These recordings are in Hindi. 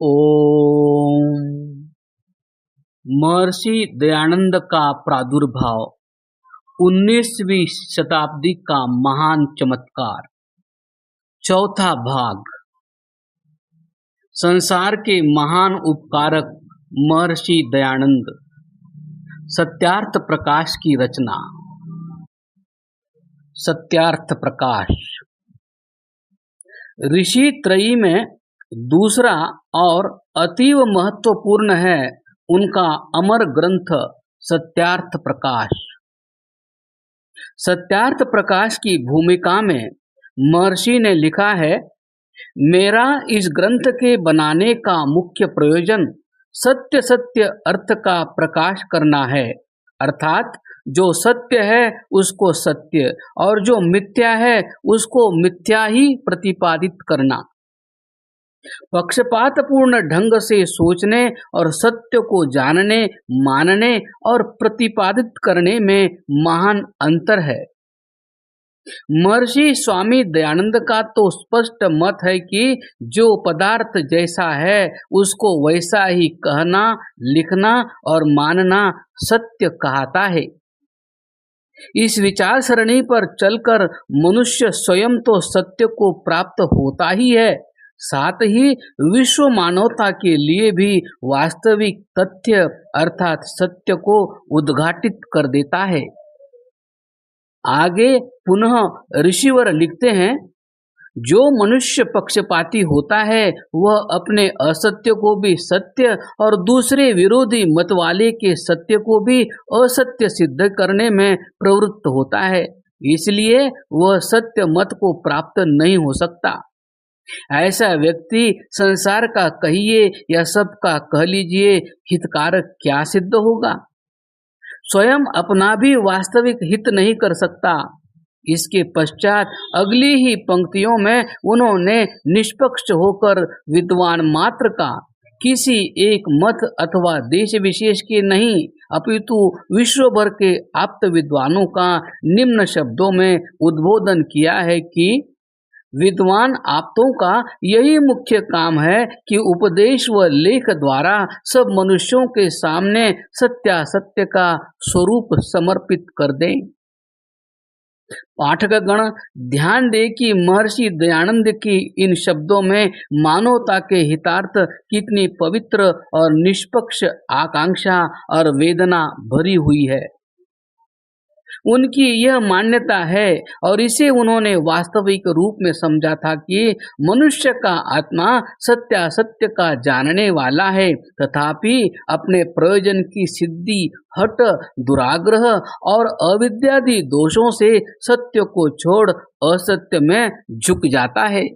ओम। महर्षि दयानंद का प्रादुर्भाव 19वीं शताब्दी का महान चमत्कार। चौथा भाग। संसार के महान उपकारक महर्षि दयानंद। सत्यार्थ प्रकाश की रचना। सत्यार्थ प्रकाश ऋषि त्रयी में दूसरा और अतीव महत्वपूर्ण है उनका अमर ग्रंथ सत्यार्थ प्रकाश। सत्यार्थ प्रकाश की भूमिका में महर्षि ने लिखा है, मेरा इस ग्रंथ के बनाने का मुख्य प्रयोजन सत्य सत्य अर्थ का प्रकाश करना है, अर्थात जो सत्य है उसको सत्य और जो मिथ्या है उसको मिथ्या ही प्रतिपादित करना। पक्षपातपूर्ण ढंग से सोचने और सत्य को जानने, मानने और प्रतिपादित करने में महान अंतर है। महर्षि स्वामी दयानंद का तो स्पष्ट मत है कि जो पदार्थ जैसा है उसको वैसा ही कहना, लिखना और मानना सत्य कहता है। इस विचार सरणी पर चलकर मनुष्य स्वयं तो सत्य को प्राप्त होता ही है, साथ ही विश्व मानवता के लिए भी वास्तविक तथ्य अर्थात सत्य को उद्घाटित कर देता है। आगे पुनः ऋषिवर लिखते हैं, जो मनुष्य पक्षपाती होता है वह अपने असत्य को भी सत्य और दूसरे विरोधी मत वाले के सत्य को भी असत्य सिद्ध करने में प्रवृत्त होता है, इसलिए वह सत्य मत को प्राप्त नहीं हो सकता। ऐसा व्यक्ति संसार का कहिए या सबका कह लीजिए हितकारक क्या सिद्ध होगा? स्वयं अपना भी वास्तविक हित नहीं कर सकता। इसके पश्चात अगली ही पंक्तियों में उन्होंने निष्पक्ष होकर विद्वान मात्र का, किसी एक मत अथवा देश विशेष के नहीं अपितु विश्व भर के आप्त विद्वानों का निम्न शब्दों में उद्बोधन किया है कि विद्वान आप्तों का यही मुख्य काम है कि उपदेश व लेख द्वारा सब मनुष्यों के सामने सत्यासत्य का स्वरूप समर्पित कर दें। पाठकगण ध्यान दे कि महर्षि दयानंद की इन शब्दों में मानवता के हितार्थ कितनी पवित्र और निष्पक्ष आकांक्षा और वेदना भरी हुई है। उनकी यह मान्यता है और इसे उन्होंने वास्तविक रूप में समझा था कि मनुष्य का आत्मा सत्यासत्य का जानने वाला है, तथापि अपने प्रयोजन की सिद्धि हठ, दुराग्रह और अविद्यादि दोषों से सत्य को छोड़ असत्य में झुक जाता है।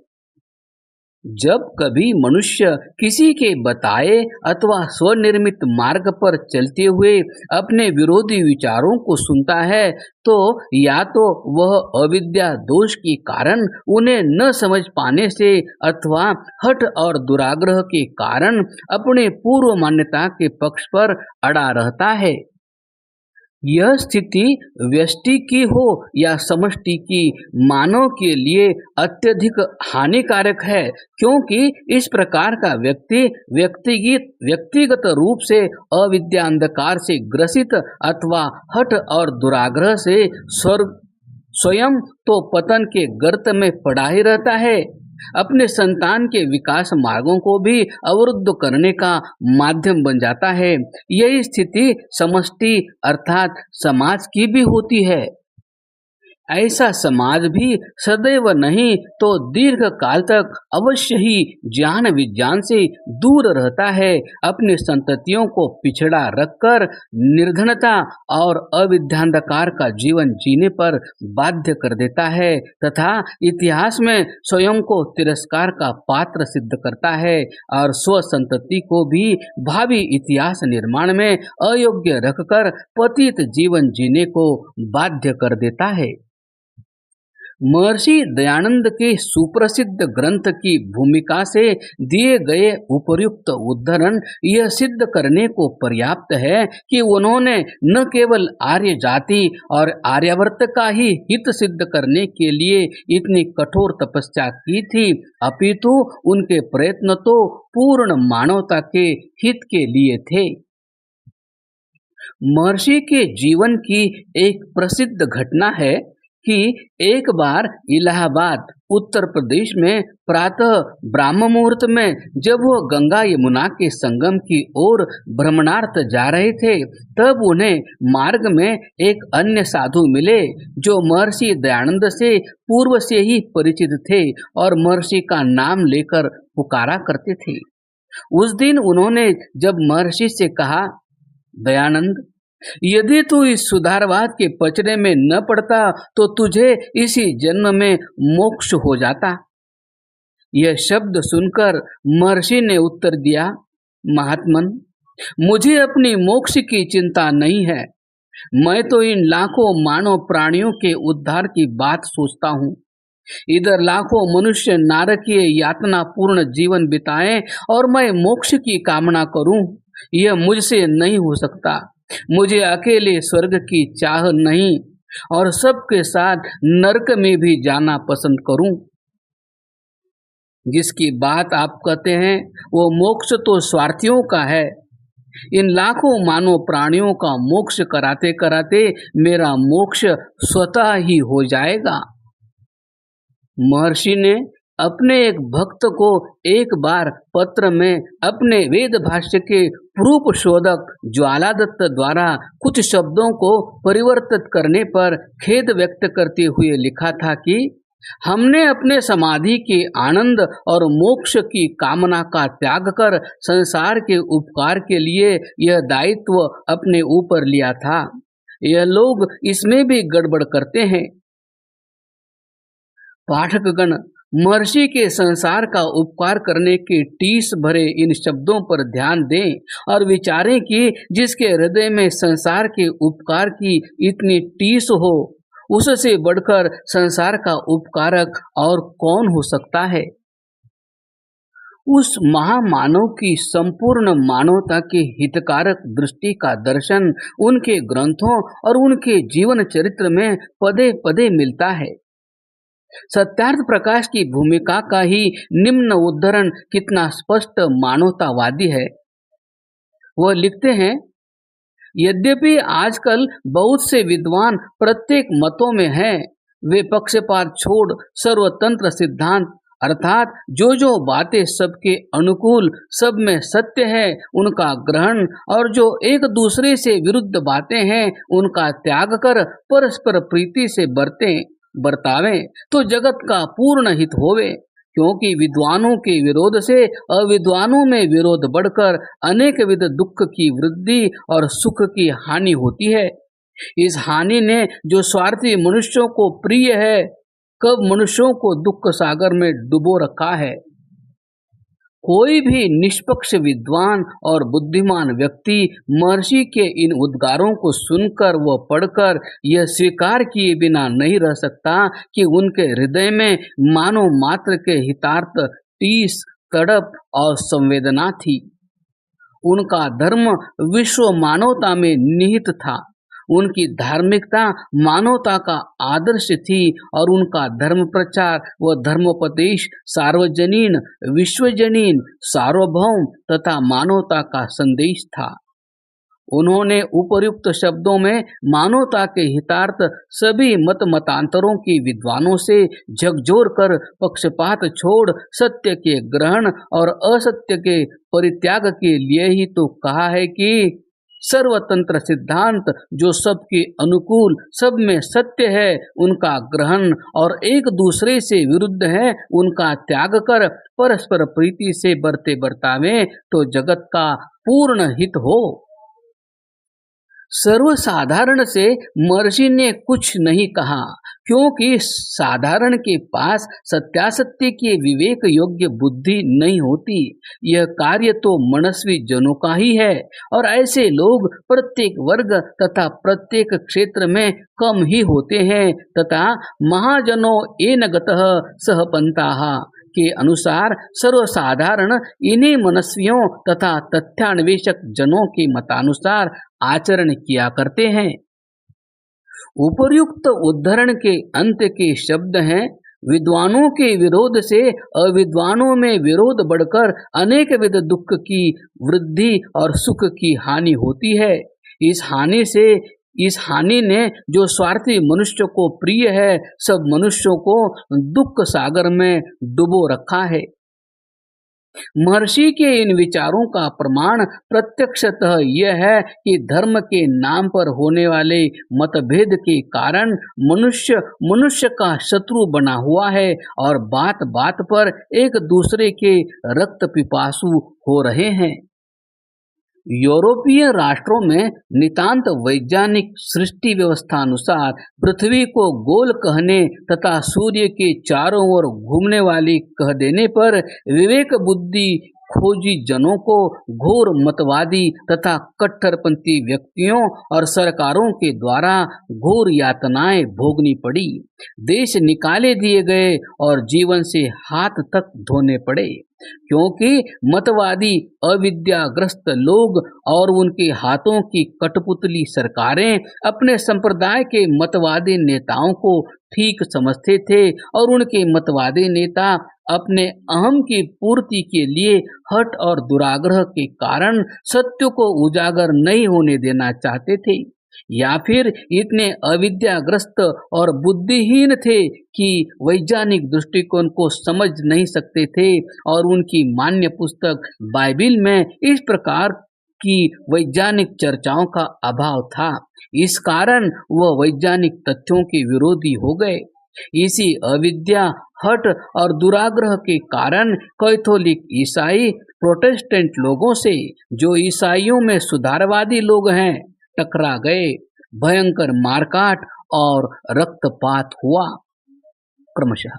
जब कभी मनुष्य किसी के बताए अथवा स्वनिर्मित मार्ग पर चलते हुए अपने विरोधी विचारों को सुनता है, तो या तो वह अविद्या दोष के कारण उन्हें न समझ पाने से अथवा हठ और दुराग्रह के कारण अपने पूर्व मान्यता के पक्ष पर अड़ा रहता है। यह स्थिति व्यष्टि की हो या समष्टि की, मानव के लिए अत्यधिक हानिकारक है, क्योंकि इस प्रकार का व्यक्ति व्यक्तिगत रूप से अविद्या अंधकार से ग्रसित अथवा हठ और दुराग्रह से स्वयं तो पतन के गर्त में पड़ा ही रहता है, अपने संतान के विकास मार्गों को भी अवरुद्ध करने का माध्यम बन जाता है। यही स्थिति समष्टि अर्थात समाज की भी होती है। ऐसा समाज भी सदैव नहीं तो दीर्घ काल तक अवश्य ही ज्ञान विज्ञान से दूर रहता है, अपने संततियों को पिछड़ा रखकर निर्धनता और अविद्यांधकार का जीवन जीने पर बाध्य कर देता है तथा इतिहास में स्वयं को तिरस्कार का पात्र सिद्ध करता है और स्व संतति को भी भावी इतिहास निर्माण में अयोग्य रखकर पतित जीवन जीने को बाध्य कर देता है। महर्षि दयानंद के सुप्रसिद्ध ग्रंथ की भूमिका से दिए गए उपर्युक्त उद्धरण यह सिद्ध करने को पर्याप्त है कि उन्होंने न केवल आर्य जाति और आर्यावर्त का ही हित सिद्ध करने के लिए इतनी कठोर तपस्या की थी, अपितु उनके प्रयत्न तो पूर्ण मानवता के हित के लिए थे। महर्षि के जीवन की एक प्रसिद्ध घटना है कि एक बार इलाहाबाद उत्तर प्रदेश में प्रातः ब्राह्म मुहूर्त में जब वह गंगा यमुना के संगम की ओर भ्रमणार्थ जा रहे थे, तब उन्हें मार्ग में एक अन्य साधु मिले जो महर्षि दयानंद से पूर्व से ही परिचित थे और महर्षि का नाम लेकर पुकारा करते थे। उस दिन उन्होंने जब महर्षि से कहा, दयानंद, यदि तू इस सुधारवाद के पचड़े में न पड़ता तो तुझे इसी जन्म में मोक्ष हो जाता। यह शब्द सुनकर महर्षि ने उत्तर दिया, महात्मन, मुझे अपनी मोक्ष की चिंता नहीं है। मैं तो इन लाखों मानव प्राणियों के उद्धार की बात सोचता हूँ। इधर लाखों मनुष्य नारकीय यातना पूर्ण जीवन बिताएं और मैं मोक्ष की कामना करूं, यह मुझसे नहीं हो सकता। मुझे अकेले स्वर्ग की चाह नहीं और सबके साथ नरक में भी जाना पसंद करूं। जिसकी बात आप कहते हैं वो मोक्ष तो स्वार्थियों का है। इन लाखों मानव प्राणियों का मोक्ष कराते कराते मेरा मोक्ष स्वतः ही हो जाएगा। महर्षि ने अपने एक भक्त को एक बार पत्र में अपने वेद भाष्य के प्रूप शोधक ज्वालादत्त द्वारा कुछ शब्दों को परिवर्तित करने पर खेद व्यक्त करते हुए लिखा था कि हमने अपने समाधि के आनंद और मोक्ष की कामना का त्याग कर संसार के उपकार के लिए यह दायित्व अपने ऊपर लिया था। यह लोग इसमें भी गड़बड़ करते हैं। पाठकगण, महर्षि के संसार का उपकार करने के टीस भरे इन शब्दों पर ध्यान दें और विचारें कि जिसके हृदय में संसार के उपकार की इतनी टीस हो, उससे बढ़कर संसार का उपकारक और कौन हो सकता है। उस महामानव की संपूर्ण मानवता के हितकारक दृष्टि का दर्शन उनके ग्रंथों और उनके जीवन चरित्र में पदे पदे मिलता है। सत्यार्थ प्रकाश की भूमिका का ही निम्न उद्धरण कितना स्पष्ट मानवतावादी है। वह लिखते हैं, यद्यपि आजकल बहुत से विद्वान प्रत्येक मतों में हैं, वे पक्षपात छोड़ सर्वतंत्र सिद्धांत अर्थात जो बातें सबके अनुकूल सब में सत्य है उनका ग्रहण और जो एक दूसरे से विरुद्ध बातें हैं उनका त्याग कर परस्पर प्रीति से बर्तावें तो जगत का पूर्ण हित होवे। क्योंकि विद्वानों के विरोध से अविद्वानों में विरोध बढ़कर अनेक विध दुख की वृद्धि और सुख की हानि होती है। इस हानि ने जो स्वार्थी मनुष्यों को प्रिय है, कब मनुष्यों को दुख सागर में डुबो रखा है। कोई भी निष्पक्ष विद्वान और बुद्धिमान व्यक्ति महर्षि के इन उद्गारों को सुनकर व पढ़कर यह स्वीकार किए बिना नहीं रह सकता कि उनके हृदय में मानव मात्र के हितार्थ टीस, तड़प और संवेदना थी। उनका धर्म विश्व मानवता में निहित था। उनकी धार्मिकता मानवता का आदर्श थी और उनका धर्म प्रचार व धर्मोपदेश सार्वजनीन, विश्वजनीन, सार्वभौम तथा मानवता का संदेश था। उन्होंने उपर्युक्त शब्दों में मानवता के हितार्थ सभी मतांतरों के विद्वानों से झकझोर कर पक्षपात छोड़ सत्य के ग्रहण और असत्य के परित्याग के लिए ही तो कहा है कि सर्वतंत्र सिद्धांत जो सबके अनुकूल सब में सत्य है उनका ग्रहण और एक दूसरे से विरुद्ध है उनका त्याग कर परस्पर प्रीति से बर्तावें तो जगत का पूर्ण हित हो। सर्वसाधारण से महर्षि ने कुछ नहीं कहा क्योंकि साधारण के पास सत्यासत्य के विवेक योग्य बुद्धि नहीं होती। यह कार्य तो मनस्वी जनों का ही है और ऐसे लोग प्रत्येक वर्ग तथा प्रत्येक क्षेत्र में कम ही होते हैं तथा महाजनों येन गतः सह पंथाः के अनुसार सर्वसाधारण इन्हीं मनस्वियों तथा तथ्यान्वेषक जनों के मतानुसार आचरण किया करते हैं। उपर्युक्त उद्धरण के अंत के शब्द हैं, विद्वानों के विरोध से अविद्वानों में विरोध बढ़कर अनेक विध दुख की वृद्धि और सुख की हानि होती है। इस हानि ने जो स्वार्थी मनुष्य को प्रिय है, सब मनुष्यों को दुख सागर में डुबो रखा है। महर्षि के इन विचारों का प्रमाण प्रत्यक्षतः यह है कि धर्म के नाम पर होने वाले मतभेद के कारण मनुष्य का शत्रु बना हुआ है और बात बात पर एक दूसरे के रक्त पिपासु हो रहे हैं। यूरोपीय राष्ट्रों में नितांत वैज्ञानिक सृष्टि व्यवस्था अनुसार पृथ्वी को गोल कहने तथा सूर्य के चारों ओर घूमने वाली कह देने पर विवेक बुद्धि खोजी जनों को घोर मतवादी तथा कट्टरपंथी व्यक्तियों और सरकारों के द्वारा घोर यातनाएं भोगनी पड़ी, देश निकाले दिए गए और जीवन से हाथ तक धोने पड़े, क्योंकि मतवादी अविद्याग्रस्त लोग और उनके हाथों की कठपुतली सरकारें अपने संप्रदाय के मतवादी नेताओं को ठीक समझते थे और उनके मतवादी नेता अपने अहम की पूर्ति के लिए हठ और दुराग्रह के कारण सत्य को उजागर नहीं होने देना चाहते थे, या फिर इतने अविद्याग्रस्त और बुद्धिहीन थे कि वैज्ञानिक दृष्टिकोण को समझ नहीं सकते थे और उनकी मान्य पुस्तक बाइबिल में इस प्रकार की वैज्ञानिक चर्चाओं का अभाव था। इस कारण वह वैज्ञानिक तथ्यों के विरोधी हो गए। इसी अविद्या, हठ और दुराग्रह के कारण कैथोलिक ईसाई प्रोटेस्टेंट लोगों से, जो ईसाइयों में सुधारवादी लोग हैं, टकरा गए। भयंकर मारकाट और रक्तपात हुआ क्रमशः।